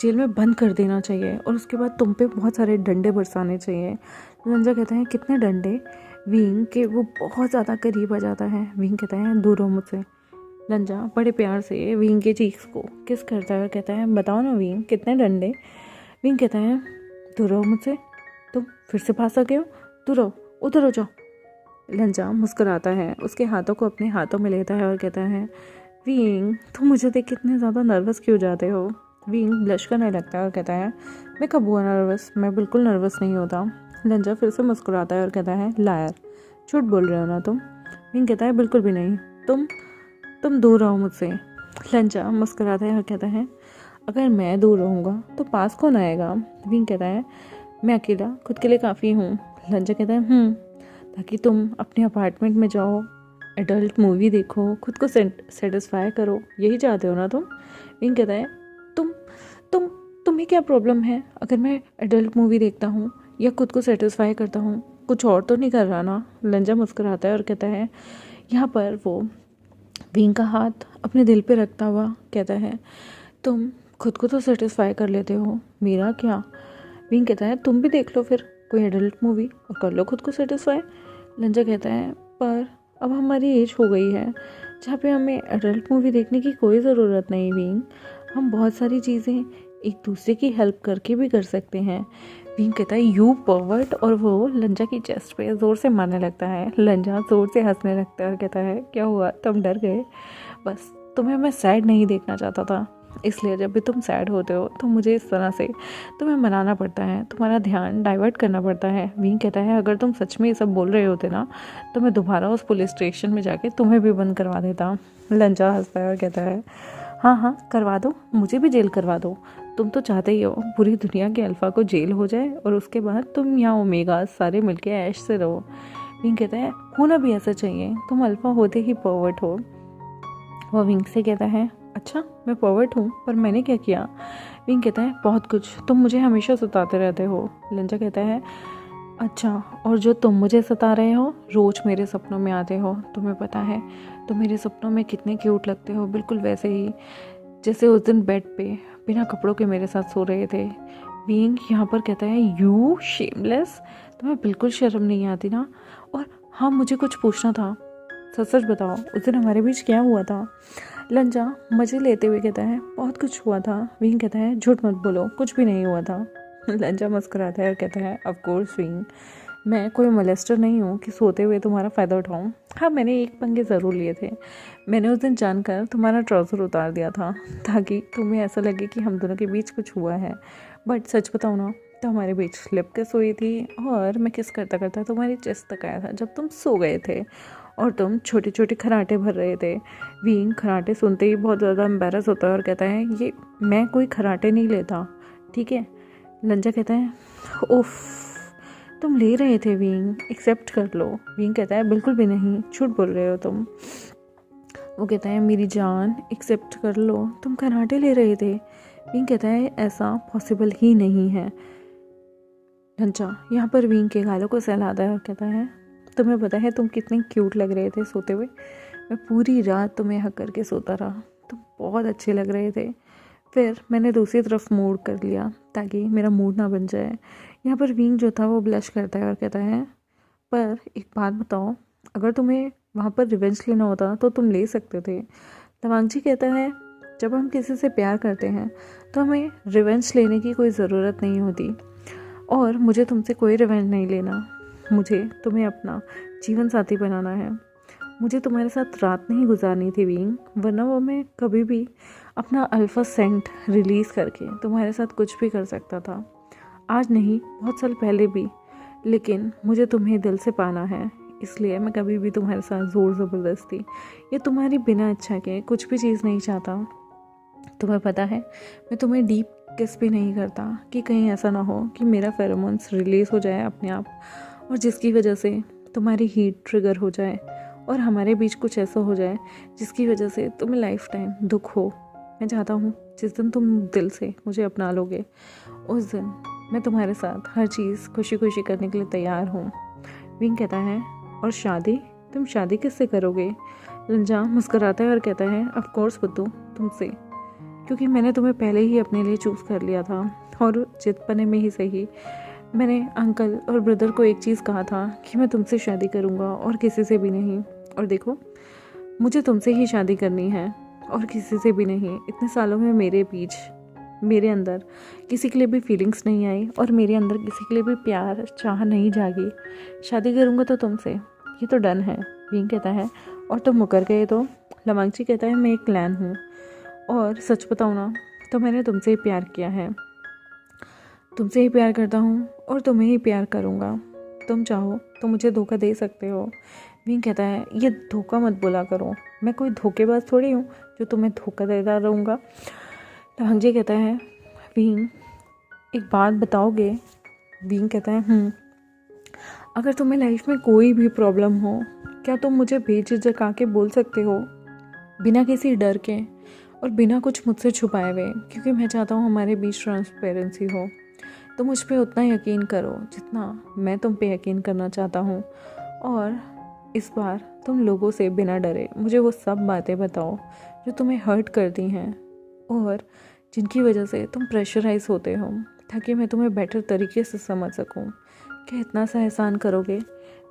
जेल में बंद कर देना चाहिए और उसके बाद तुम पे बहुत सारे डंडे बरसाने चाहिए। लंजा कहता है, कितने डंडे? विंग के वो बहुत ज़्यादा करीब आ जाता है। विंग कहता है, दूर रहो मुझसे। लंजा बड़े प्यार से विंग के चीक्स को किस करता है और कहता है, बताओ ना विंग, कितने डंडे? विंग कहता है, दूर रहो मुझसे, तुम फिर से पास आ गए हो, दूर रहो, उधर हो जाओ। लंजा मुस्कुराता है, उसके हाथों को अपने हाथों में लेता है और कहता है, विंग तुम मुझे देख कितने ज़्यादा नर्वस क्यों जाते हो? विंग ब्लश करने लगता है और कहता है, मैं कब हुआ नर्वस, मैं बिल्कुल नर्वस नहीं होता। लंजा फिर से मुस्कुराता है और कहता है, लायर, झूठ बोल रहे हो ना तुम? विंग कहता है, बिल्कुल भी नहीं, तुम दूर रहो मुझसे। लंजा मुस्कुराता है और कहता है, अगर मैं दूर रहूँगा तो पास कौन आएगा? विंग कहता है, मैं अकेला खुद के लिए काफ़ी हूँ। लंजा कहता है, ताकि तुम अपने अपार्टमेंट में जाओ, एडल्ट मूवी देखो, खुद को सेटिस्फाई करो, यही चाहते हो ना तुम? विंग कहता है, तुम्हें क्या प्रॉब्लम है अगर मैं एडल्ट मूवी देखता हूँ या खुद को सेटिस्फाई करता हूँ? कुछ और तो नहीं कर रहा ना? लंजा मुस्कुराता है और कहता है, यहाँ पर वो विंग का हाथ अपने दिल पे रखता हुआ कहता है, तुम खुद को तो सेटिस्फाई कर लेते हो, मेरा क्या? विंग कहता है, तुम भी देख लो फिर कोई एडल्ट मूवी और कर लो खुद को सेटिस्फाई। लंजा कहता है, पर अब हमारी एज हो गई है जहाँ पे हमें एडल्ट मूवी देखने की कोई ज़रूरत नहीं। विंग, हम बहुत सारी चीज़ें एक दूसरे की हेल्प करके भी कर सकते हैं। विंग कहता है, यू पर्वर्ट, और वो लंजा की चेस्ट पे ज़ोर से मारने लगता है। लंजा ज़ोर से हंसने लगता है और कहता है, क्या हुआ, तुम डर गए? बस तुम्हें मैं सैड नहीं देखना चाहता था, इसलिए जब भी तुम सैड होते हो तो मुझे इस तरह से तुम्हें मनाना पड़ता है, तुम्हारा ध्यान डाइवर्ट करना पड़ता है। विंग कहता है अगर तुम सच में ये सब बोल रहे होते ना तो मैं दोबारा उस पुलिस स्टेशन में जाके तुम्हें भी बंद करवा देता। लंजा हंसता है और कहता है हाँ हाँ करवा दो, मुझे भी जेल करवा दो। तुम तो चाहते ही हो पूरी दुनिया के अल्फ़ा को जेल हो जाए और उसके बाद तुम यहाँ ओमेगा सारे मिलके ऐश से रहो। विंग कहता है होना भी ऐसा चाहिए, तुम अल्फ़ा होते ही पर्वर्ट हो। वह विंग से कहता है अच्छा मैं पर्वर्ट हूँ, पर मैंने क्या किया? विंग कहता है बहुत कुछ, तुम मुझे हमेशा सताते रहते हो। लंजा कहता है अच्छा, और जो तुम मुझे सता रहे हो रोज़ मेरे सपनों में आते हो, तुम्हें पता है तुम मेरे सपनों में कितने क्यूट लगते हो, बिल्कुल वैसे ही जैसे उस दिन बेड पे बिना कपड़ों के मेरे साथ सो रहे थे। विंग यहाँ पर कहता है यू शेमलेस, तुम्हें बिल्कुल शर्म नहीं आती ना? और हाँ मुझे कुछ पूछना था, सच सच बताओ उस दिन हमारे बीच क्या हुआ था? लंजा मज़े लेते हुए कहता है बहुत कुछ हुआ था। विंग कहता है झूठ मत बोलो, कुछ भी नहीं हुआ था। लंजा मुस्कुराता है और कहता है ऑफ कोर्स विंग, मैं कोई मोलेस्टर नहीं हूँ कि सोते हुए तुम्हारा फ़ायदा उठाऊँ। हाँ मैंने एक पंगे ज़रूर लिए थे, मैंने उस दिन जानकर तुम्हारा ट्राउज़र उतार दिया था ताकि तुम्हें ऐसा लगे कि हम दोनों के बीच कुछ हुआ है। बट सच बताऊँ ना तो हमारे बीच लिप किस हुई थी और मैं किस करता करता तुम्हारी चेस्ट तक आया था जब तुम सो गए थे और तुम छोटे छोटे खराटे भर रहे थे। विंग खराटे सुनते ही बहुत ज़्यादा एम्बेरस होता है और कहता है ये मैं कोई खराटे नहीं लेता, ठीक है? लंजा कहता है उफ, तुम ले रहे थे विंग, एक्सेप्ट कर लो। विंग कहता है बिल्कुल भी नहीं, झूठ बोल रहे हो तुम। वो कहता है मेरी जान एक्सेप्ट कर लो, तुम कराटे ले रहे थे। विंग कहता है ऐसा पॉसिबल ही नहीं है। लंजा यहाँ पर विंग के गालों को सहलाता है और कहता है तुम्हें पता है तुम कितने क्यूट लग रहे थे सोते हुए, मैं पूरी रात तुम्हें हक करके सोता रहा, तुम बहुत अच्छे लग रहे थे। फिर मैंने दूसरी तरफ मूड कर लिया ताकि मेरा मूड ना बन जाए। यहाँ पर विंग जो था वो ब्लश करता है और कहता है पर एक बात बताओ, अगर तुम्हें वहाँ पर रिवेंज लेना होता तो तुम ले सकते थे। तवांगजी कहता है जब हम किसी से प्यार करते हैं तो हमें रिवेंज लेने की कोई ज़रूरत नहीं होती और मुझे तुमसे कोई रिवेंज नहीं लेना, मुझे तुम्हें अपना जीवन साथी बनाना है। मुझे तुम्हारे साथ रात नहीं गुजारनी थी विंग, वरना वो मैं कभी भी अपना अल्फ़ा सेंट रिलीज़ करके तुम्हारे साथ कुछ भी कर सकता था। आज नहीं, बहुत साल पहले भी, लेकिन मुझे तुम्हें दिल से पाना है, इसलिए मैं कभी भी तुम्हारे साथ ज़ोर ज़बरदस्ती या तुम्हारी बिना इच्छा के कुछ भी चीज़ नहीं चाहता। तुम्हें पता है मैं तुम्हें डीप किस भी नहीं करता कि कहीं ऐसा ना हो कि मेरा फेरोमोन्स रिलीज़ हो जाए अपने आप और जिसकी वजह से तुम्हारी हीट ट्रिगर हो जाए और हमारे बीच कुछ ऐसा हो जाए जिसकी वजह से तुम्हें लाइफ टाइम दुख हो। मैं चाहता हूँ जिस दिन तुम दिल से मुझे अपना लोगे उस दिन मैं तुम्हारे साथ हर चीज़ खुशी खुशी करने के लिए तैयार हूँ। विंग कहता है और शादी, तुम शादी किससे करोगे? लंजा मुस्कुराता है और कहता है ऑफ कोर्स बुद्धू, तुमसे, क्योंकि मैंने तुम्हें पहले ही अपने लिए चूज़ कर लिया था और जितपने में ही सही मैंने अंकल और ब्रदर को एक चीज़ कहा था कि मैं तुमसे शादी करूँगा और किसी से भी नहीं। और देखो मुझे तुमसे ही शादी करनी है और किसी से भी नहीं। इतने सालों में मेरे अंदर किसी के लिए भी फीलिंग्स नहीं आई और मेरे अंदर किसी के लिए भी प्यार चाह नहीं जागी। शादी करूँगा तो तुमसे, ये तो डन है। विंग कहता है और तुम मुकर गए तो? लवांगची कहता है मैं एक क्लैन हूँ और सच बताऊँ ना तो मैंने तुमसे ही प्यार किया है, तुमसे ही प्यार करता हूँ और तुम्हें ही प्यार करूँगा। तुम चाहो तो मुझे धोखा दे सकते हो। विंग कहता है ये धोखा मत बोला करो, मैं कोई धोखेबाज थोड़ी हूँ जो तुम्हें धोखा देता रहूँगा। लवांगची कहता है विंग एक बात बताओगे? विंग कहता है अगर तुम्हें लाइफ में कोई भी प्रॉब्लम हो क्या तुम मुझे बेझिझक आके बोल सकते हो, बिना किसी डर के और बिना कुछ मुझसे छुपाए हुए, क्योंकि मैं चाहता हूँ हमारे बीच ट्रांसपेरेंसी हो। तो मुझ पे उतना यकीन करो जितना मैं तुम पे यकीन करना चाहता हूँ और इस बार तुम लोगों से बिना डरे मुझे वो सब बातें बताओ जो तुम्हें हर्ट करती हैं और जिनकी वजह से तुम प्रेशराइज होते हो, ताकि मैं तुम्हें बेटर तरीके से समझ सकूं। क्या इतना सा एहसान करोगे?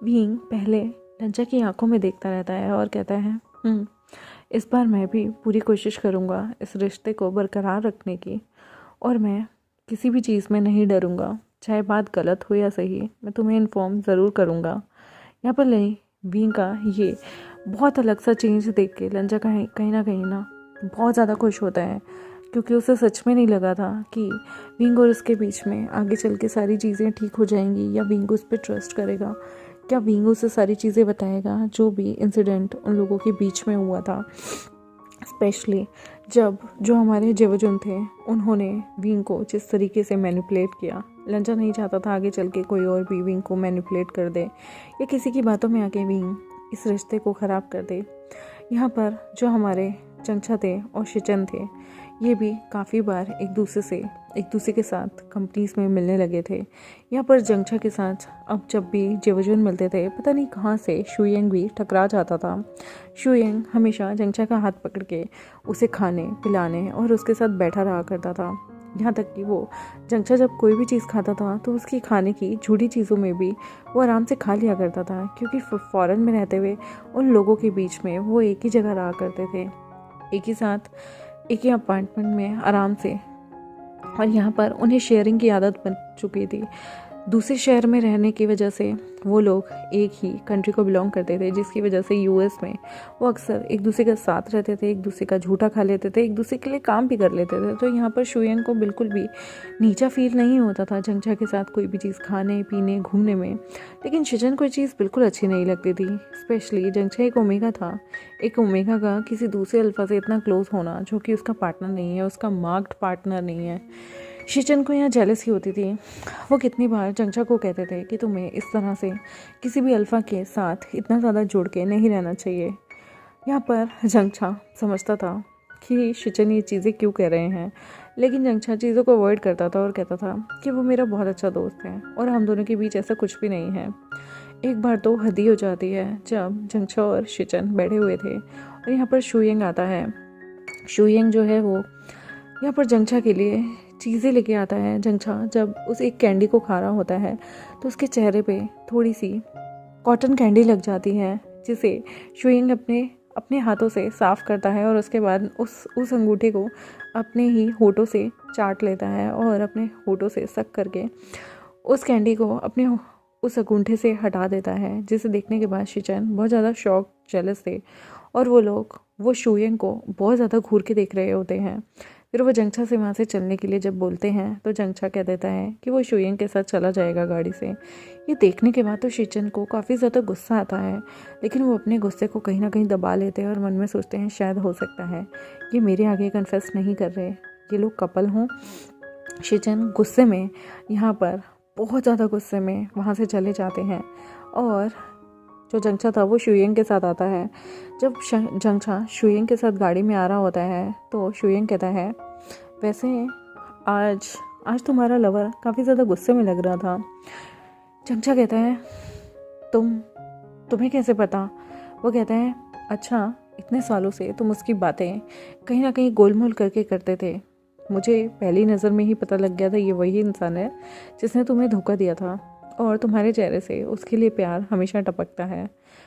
विंग पहले लंजा की आंखों में देखता रहता है और कहता है इस बार मैं भी पूरी कोशिश करूँगा इस रिश्ते को बरकरार रखने की और मैं किसी भी चीज़ में नहीं डरूँगा, चाहे बात गलत हो या सही, मैं तुम्हें इन्फॉर्म ज़रूर करूँगा। यहाँ पर विंग का ये बहुत अलग सा चेंज देख के लंजा कहीं कहीं ना बहुत ज़्यादा खुश होता है, क्योंकि उसे सच में नहीं लगा था कि विंग और उसके बीच में आगे चल के सारी चीज़ें ठीक हो जाएंगी, या विंग उस पर ट्रस्ट करेगा, क्या विंग उसे सारी चीज़ें बताएगा जो भी इंसिडेंट उन लोगों के बीच में हुआ था। स्पेशली जब जो हमारे जेवजुन थे उन्होंने विंग को जिस तरीके से मैनिपुलेट किया। लंजा नहीं चाहता था आगे चल के कोई और भी विंग को मैनिपुलेट कर दे या किसी की बातों में आके विंग इस रिश्ते को ख़राब कर दे। यहाँ पर जो हमारे चंचा थे और शिचन थे, ये भी काफ़ी बार एक दूसरे के साथ कंपनीज में मिलने लगे थे। यहाँ पर जंगछा के साथ अब जब भी जेवजुन मिलते थे, पता नहीं कहाँ से शुयेंग भी टकरा जाता था। शुयेंग हमेशा जंगछा का हाथ पकड़ के उसे खाने पिलाने और उसके साथ बैठा रहा करता था। यहाँ तक कि वो जंगछा जब कोई भी चीज़ खाता था तो उसकी खाने की झूठी चीज़ों में भी वो आराम से खा लिया करता था, क्योंकि फॉरेन में रहते हुए उन लोगों के बीच में वो एक ही जगह रहा करते थे, एक ही साथ एक ही अपार्टमेंट में आराम से। और यहाँ पर उन्हें शेयरिंग की आदत बन चुकी थी। दूसरे शहर में रहने की वजह से वो लोग एक ही कंट्री को बिलोंग करते थे, जिसकी वजह से यूएस में वो अक्सर एक दूसरे के साथ रहते थे, एक दूसरे का झूठा खा लेते थे, एक दूसरे के लिए काम भी कर लेते थे। तो यहाँ पर शुयेंग को बिल्कुल भी नीचा फील नहीं होता था जंगछा के साथ कोई भी चीज़ खाने पीने घूमने में। लेकिन शिचन को ये चीज़ बिल्कुल अच्छी नहीं लगती थी। स्पेशली जंगछा एक ओमेगा था, एक ओमेगा का किसी दूसरे अल्फा से इतना क्लोज होना जो कि उसका पार्टनर नहीं है, उसका मार्क्ड पार्टनर नहीं है। शिचन को यहाँ जेलसी होती थी। वो कितनी बार जंगछा को कहते थे कि तुम्हें इस तरह से किसी भी अल्फ़ा के साथ इतना ज़्यादा जुड़ के नहीं रहना चाहिए। यहाँ पर जंगछा समझता था कि शिचन ये चीज़ें क्यों कह रहे हैं, लेकिन जंगछा चीज़ों को अवॉइड करता था और कहता था कि वो मेरा बहुत अच्छा दोस्त है और हम दोनों के बीच ऐसा कुछ भी नहीं है। एक बार तो हद ही हो जाती है जब जंगछा और शिचन बैठे हुए थे और यहाँ पर शुयेंग आता है। शुयेंग जो है वो यहाँ पर जंगछा के लिए चीज़ें लेके आता है। जंगछा जब उस एक कैंडी को खा रहा होता है तो उसके चेहरे पे थोड़ी सी कॉटन कैंडी लग जाती है, जिसे शुयेंग अपने हाथों से साफ़ करता है और उसके बाद उस अंगूठे को अपने ही होठों से चाट लेता है और अपने होठों से सक करके उस कैंडी को अपने उस अंगूठे से हटा देता है, जिसे देखने के बाद शिचन बहुत ज़्यादा शॉक जेलस थे और वो शुयेंग को बहुत ज़्यादा घूर के देख रहे होते हैं। फिर वो जंगछा से वहाँ से चलने के लिए जब बोलते हैं तो जंगछा कह देता है कि वो शुयेंग के साथ चला जाएगा गाड़ी से। ये देखने के बाद तो शिचन को काफ़ी ज़्यादा गुस्सा आता है, लेकिन वो अपने गुस्से को कहीं ना कहीं दबा लेते हैं और मन में सोचते हैं शायद हो सकता है ये मेरे आगे कन्फेस नहीं कर रहे, ये लोग कपल हों। शिचन गुस्से में यहाँ पर बहुत ज़्यादा गुस्से में वहाँ से चले जाते हैं और जो जंगछा था वो शुयेंग के साथ आता है। जब जंगछा शुयेंग के साथ गाड़ी में आ रहा होता है तो शुयेंग कहता है, वैसे आज तुम्हारा लवर काफ़ी ज़्यादा गुस्से में लग रहा था। जंगछा कहता है, तुम्हें कैसे पता? वो कहता है, अच्छा इतने सालों से तुम उसकी बातें कहीं ना कहीं गोलमोल करके करते थे। मुझे पहली नज़र में ही पता लग गया था ये वही इंसान है जिसने तुम्हें धोखा दिया था और तुम्हारे चेहरे से उसके लिए प्यार हमेशा टपकता है।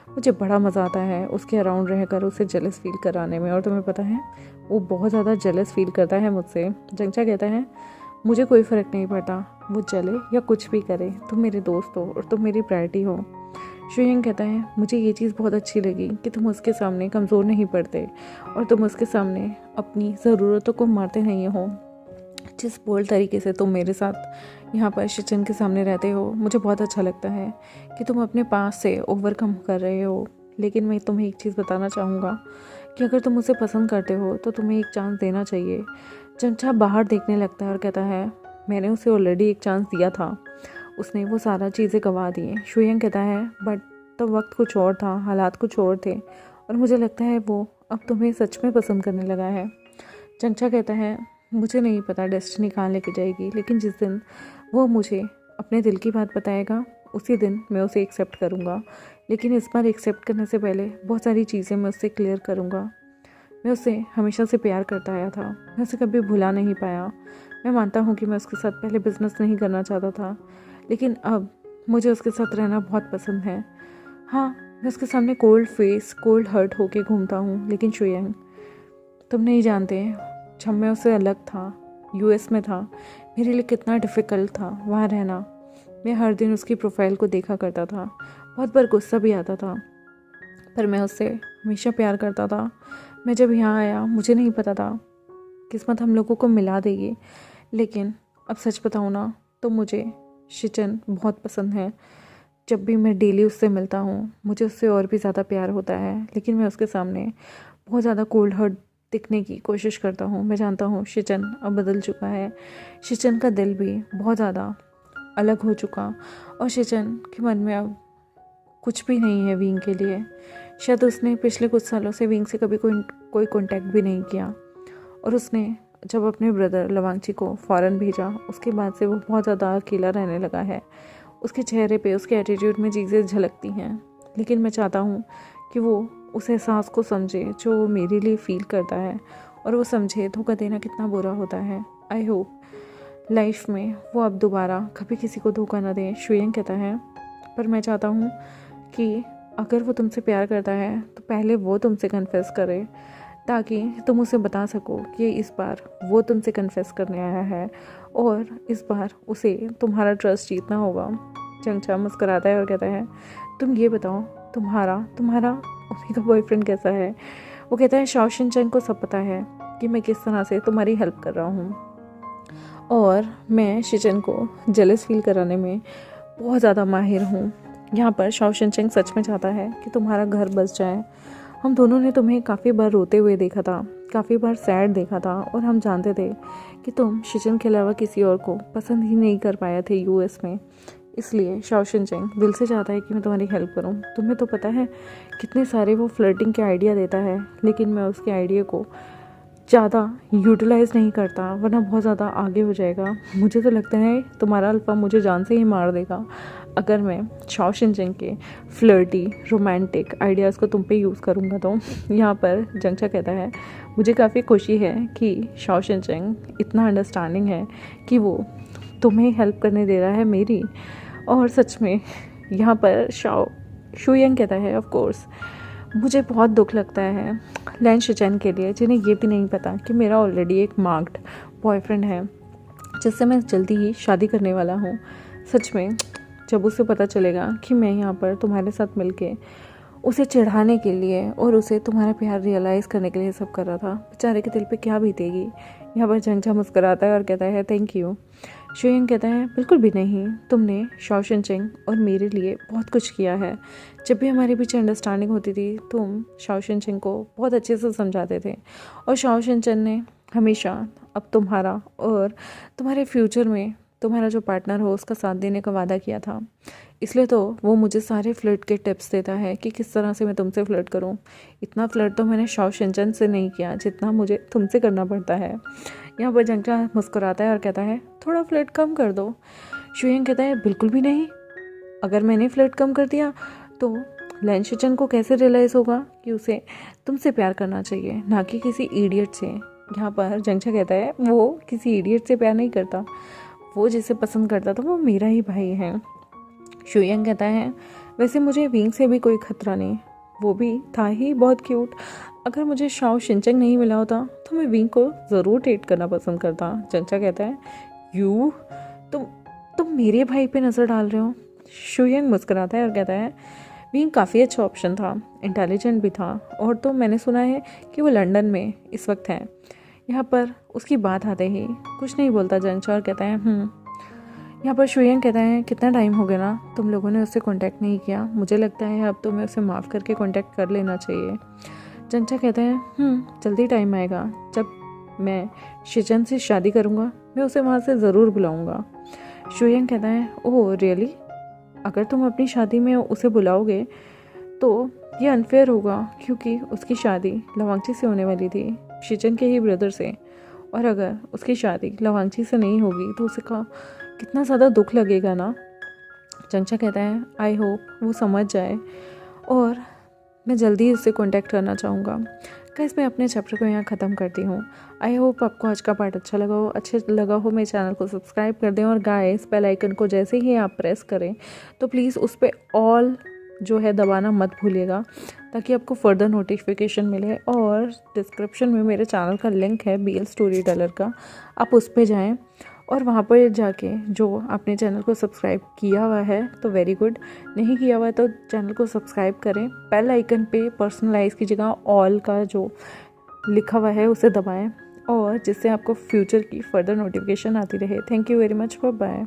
मुझे बड़ा मज़ा आता है उसके अराउंड रहकर उसे जेलस फील कराने में, और तुम्हें पता है वो बहुत ज़्यादा जेलस फील करता है मुझसे। जंगछा कहता है, मुझे कोई फ़र्क नहीं पड़ता वो चले या कुछ भी करे, तुम मेरे दोस्त हो और तुम मेरी प्रायोरिटी हो। शुयेंग कहता है, मुझे ये चीज़ बहुत अच्छी लगी कि तुम उसके सामने कमज़ोर नहीं पड़ते और तुम उसके सामने अपनी ज़रूरतों को मारते नहीं हो। जिस बोल्ड तरीके से तुम मेरे साथ यहाँ पर शिचन के सामने रहते हो, मुझे बहुत अच्छा लगता है कि तुम अपने पास से ओवरकम कर रहे हो। लेकिन मैं तुम्हें एक चीज़ बताना चाहूँगा कि अगर तुम उसे पसंद करते हो तो तुम्हें एक चांस देना चाहिए। जंगछा बाहर देखने लगता है और कहता है, मैंने उसे ऑलरेडी एक चांस दिया था, उसने वो सारा चीज़ें गंवा दी। शुयेंग कहता है, बट तब वक्त कुछ और था, हालात कुछ और थे और मुझे लगता है वो अब तुम्हें सच में पसंद करने लगा है। जंगछा कहता है, मुझे नहीं पता डेस्टिनी कहाँ लेके जाएगी, लेकिन जिस दिन वो मुझे अपने दिल की बात बताएगा उसी दिन मैं उसे एक्सेप्ट करूँगा। लेकिन इस बार एक्सेप्ट करने से पहले बहुत सारी चीज़ें मैं उससे क्लियर करूँगा। मैं उससे हमेशा से प्यार करता आया था, मैं उसे कभी भुला नहीं पाया। मैं मानता हूँ कि मैं उसके साथ पहले बिजनेस नहीं करना चाहता था, लेकिन अब मुझे उसके साथ रहना बहुत पसंद है। हाँ, मैं उसके सामने कोल्ड फेस कोल्ड हर्ट होके घूमता हूँ, लेकिन शुयेंग तुम नहीं जानते जब मैं उससे अलग था, यूएस में था, मेरे लिए कितना डिफ़िकल्ट था वहाँ रहना। मैं हर दिन उसकी प्रोफाइल को देखा करता था, बहुत बार गुस्सा भी आता था, पर मैं उससे हमेशा प्यार करता था। मैं जब यहाँ आया मुझे नहीं पता था किस्मत हम लोगों को मिला देगी, लेकिन अब सच बताऊँ ना तो मुझे शिचन बहुत पसंद है। जब भी मैं डेली उससे मिलता हूँ मुझे उससे और भी ज़्यादा प्यार होता है, लेकिन मैं उसके सामने बहुत ज़्यादा कोल्ड हार्ट दिखने की कोशिश करता हूँ। मैं जानता हूँ शिचन अब बदल चुका है, शिचन का दिल भी बहुत ज़्यादा अलग हो चुका, और शिचन के मन में अब कुछ भी नहीं है विंग के लिए। शायद उसने पिछले कुछ सालों से विंग से कभी कोई कांटेक्ट भी नहीं किया, और उसने जब अपने ब्रदर लवांगची को फ़ॉरेन भेजा उसके बाद से वो बहुत ज़्यादा अकेला रहने लगा है। उसके चेहरे पे उसके एटीट्यूड में चीज़ें झलकती हैं, लेकिन मैं चाहता हूँ कि वो उस एहसास को समझे जो वो मेरे लिए फ़ील करता है, और वो समझे धोखा देना कितना बुरा होता है। आई होप लाइफ में वो अब दोबारा कभी किसी को धोखा ना दे, शुयंग कहता है। पर मैं चाहता हूँ कि अगर वो तुमसे प्यार करता है तो पहले वो तुमसे कन्फेस करे, ताकि तुम उसे बता सको कि इस बार वो तुमसे कन्फेस करने आया है और इस बार उसे तुम्हारा ट्रस्ट जीतना होगा। चंगचा मुस्कुराता है और कहता है, तुम ये बताओ तुम्हारा उन्हीं का बॉयफ्रेंड कैसा है? वो कहता है, शाओशिन चंग को सब पता है कि मैं किस तरह से तुम्हारी हेल्प कर रहा हूँ, और मैं शिचन को जेलस फील कराने में बहुत ज़्यादा माहिर हूँ। यहाँ पर शाओशिन चंग सच में चाहता है कि तुम्हारा घर बस जाए। हम दोनों ने तुम्हें काफ़ी बार रोते हुए देखा था, काफ़ी बार सैड देखा था, और हम जानते थे कि तुम शिचन के अलावा किसी और को पसंद ही नहीं कर पाए थे यूएस में। इसलिए शाओशिन चंग दिल से चाहता है कि मैं तुम्हारी हेल्प करूं। तुम्हें तो पता है कितने सारे वो फ्लर्टिंग के आइडिया देता है, लेकिन मैं उसके आइडिया को ज़्यादा यूटिलाइज़ नहीं करता, वरना बहुत ज़्यादा आगे हो जाएगा। मुझे तो लगता है तुम्हारा अल्फा मुझे जान से ही मार देगा अगर मैं शाओशिन चंग के फ्लर्टी रोमांटिक आइडियाज़ को तुम पे यूज़ करूँगा। तो यहाँ पर जंगचा कहता है, मुझे काफ़ी खुशी है कि शाओशिन चंग इतना अंडरस्टैंडिंग है कि वो तुम्हें हेल्प करने दे रहा है मेरी। और सच में यहाँ पर शुयंग कहता है, ऑफ कोर्स मुझे बहुत दुख लगता है लैन शिचन के लिए, जिन्हें ये भी नहीं पता कि मेरा ऑलरेडी एक मार्क्ड बॉयफ्रेंड है जिससे मैं जल्दी ही शादी करने वाला हूँ। सच में जब उसे पता चलेगा कि मैं यहाँ पर तुम्हारे साथ मिलके उसे चिढ़ाने के लिए और उसे तुम्हारा प्यार रियलाइज़ करने के लिए सब कर रहा था, बेचारे के दिल पे क्या बीतेगी। यहाँ पर चंगचा मुस्कुराता है और कहता है, थैंक यू। शुयंग कहता है, बिल्कुल भी नहीं, तुमने शाओशिन चंग और मेरे लिए बहुत कुछ किया है। जब भी हमारे बीच अंडरस्टैंडिंग होती थी तुम शाओशिन चंग को बहुत अच्छे से समझाते थे, और शाओशिन चंग ने हमेशा अब तुम्हारा और तुम्हारे फ्यूचर में तुम्हारा जो पार्टनर हो उसका साथ देने का वादा किया था। इसलिए तो वो मुझे सारे फ्लर्ट के टिप्स देता है कि किस तरह से मैं तुमसे फ्लर्ट करूं। इतना फ्लर्ट तो मैंने शाओशिन चंग से नहीं किया जितना मुझे तुमसे करना पड़ता है। यहाँ पर जंगचा मुस्कुराता है और कहता है, थोड़ा फ्लर्ट कम कर दो। शुयंग कहता है, बिल्कुल भी नहीं, अगर मैंने फ्लर्ट कम कर दिया तो लैन शिचन को कैसे रियलाइज़ होगा कि उसे तुमसे प्यार करना चाहिए, ना कि किसी इडियट से। यहाँ पर जंगचा कहता है, वो किसी इडियट से प्यार नहीं करता, वो जिसे पसंद करता था वो मेरा ही भाई है। शुयंग कहता है, वैसे मुझे विंग से भी कोई खतरा नहीं, वो भी था ही बहुत क्यूट। अगर मुझे शाओशिन चंग नहीं मिला होता तो मैं विंग को ज़रूर डेट करना पसंद करता। जंगचा कहता है, यू तुम मेरे भाई पे नज़र डाल रहे हो? शुयंग मुस्कुराता है और कहता है, विंग काफ़ी अच्छा ऑप्शन था, इंटेलिजेंट भी था, और तो मैंने सुना है कि वो लंदन में इस वक्त है। यहाँ पर उसकी बात आते ही कुछ नहीं बोलता जंगचा और कहता है यहाँ पर शुयंग कहता है, कितना टाइम हो गया ना तुम लोगों ने उससे कांटेक्ट नहीं किया, मुझे लगता है अब तो मैं उसे माफ़ करके कांटेक्ट कर लेना चाहिए। जंगचा कहता है, जल्दी टाइम आएगा, जब मैं शिचन से शादी करूँगा मैं उसे वहाँ से ज़रूर बुलाऊँगा। शुयंग कहता है, ओह रियली? अगर तुम अपनी शादी में उसे बुलाओगे तो ये अनफेयर होगा, क्योंकि उसकी शादी लवांगची से होने वाली थी, शिचन के ही ब्रदर से, और अगर उसकी शादी लवांगची से नहीं होगी तो उसका कितना ज़्यादा दुख लगेगा ना। जंगचा कहता है, आई होप वो समझ जाए और मैं जल्दी उससे कांटेक्ट करना चाहूँगा। गाइस मैं अपने चैप्टर को यहाँ ख़त्म करती हूँ। आई होप आपको आज का पार्ट अच्छा लगा हो मेरे चैनल को सब्सक्राइब कर दें, और गाइस बेल आइकन को जैसे ही आप प्रेस करें तो प्लीज़ उस पर ऑल जो है दबाना मत भूलिएगा, ताकि आपको फर्दर नोटिफिकेशन मिले। और डिस्क्रिप्शन में मेरे चैनल का लिंक है BL स्टोरी टेलर का, आप उस पर जाएँ और वहाँ पर जाके जो आपने चैनल को सब्सक्राइब किया हुआ है तो वेरी गुड, नहीं किया हुआ है तो चैनल को सब्सक्राइब करें। बेल आइकन पे पर्सनलाइज की जगह ऑल का जो लिखा हुआ है उसे दबाएं, और जिससे आपको फ्यूचर की फर्दर नोटिफिकेशन आती रहे। Thank you very much, bye bye.